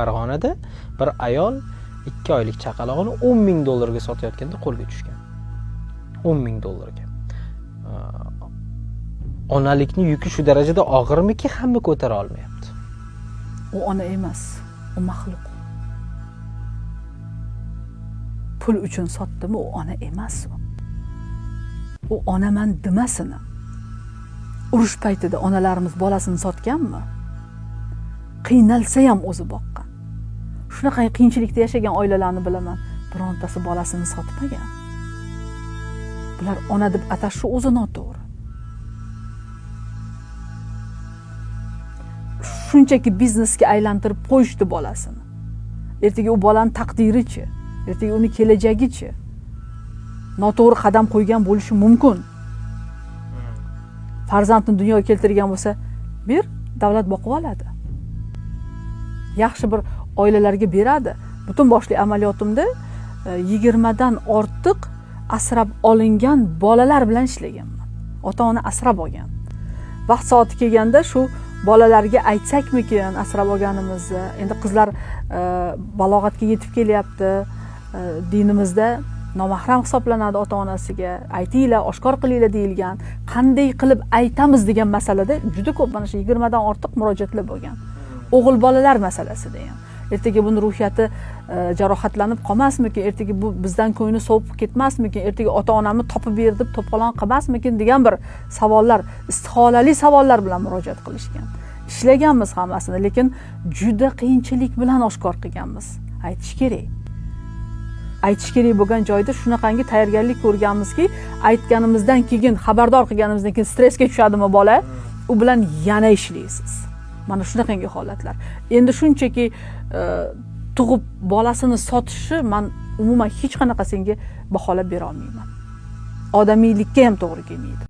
Farg'onada bir ayol 2 oylik chaqalog'ini $10,000 ga sotayotganda qo'lga tushgan. $10,000 ga. Onalikning yuki shu darajada og'irmiki, hamma ko'tara olmayapti. U ona emas, u maxluq. Pul uchun sotdimi, u ona emas u. U onaman demasini. Urush paytida onalarimiz bolasini sotganmi? Qiynalsa ham o'zi boqqan. Shunaqa qiyinchilikda yashagan oilalarni bilaman. Birontasi bolasini sotmagan. Bular ona deb atashi o'zi noto'g'ri. Shunchaki biznesga aylantirib qo'yishdi bolasini. Ertaga u bolani taqdiri-chi, ertaga uni kelajagi-chi. Noto'g'ri qadam qo'ygan bo'lishi mumkin. Farzandni dunyoga keltirgan bo'lsa, bir davlat boqib oladi. Yaxshi bir oilalarga beradi. Butun boshli amaliyotimda 20 dan ortiq asrab olingan bolalar bilan ishlaganman. Ota-ona asrab olgan. Vaqt soati kelganda shu bolalarga aytsakmikin asrab olganimizni, endi qizlar balog'atga yetib kelyapti, dinimizda nomahram hisoblanadi ota-onasiga, aytinglar, oshkor qilinglar deyilgan. Qanday qilib aytamiz degan masalada juda ko'p mana shu 20 dan ortiq murojaatlar bo'lgan. O'g'il bolalar masalasida ham. Ertaga buni ruhiyati jarohatlanib qolmasmikin, ertaga bu bizdan ko'ngli sovib ketmasmikin, ertaga ota-onamni topib ber deb to'polon qilmasmikin degan bir savollar, istiholali savollar bilan murojaat qilishgan. Ishlaganmiz hammasini, lekin juda qiyinchilik bilan oshkor qilganmiz. Aytish kerak. Aytish kerak bo'lgan joyda shunaqangi tayyorgarlik ko'rganmizki, aytganimizdan keyin, xabardor qilganimizdan keyin stressga tushadimi bola, u bilan yana ishlaysiz. Mana shunaqangi holatlar. Endi shunchaki tug'ib bolasini sotishi men umuman hech qanaqa senga baholab bera olmayman. Odamiylikka ham to'g'ri kelmaydi.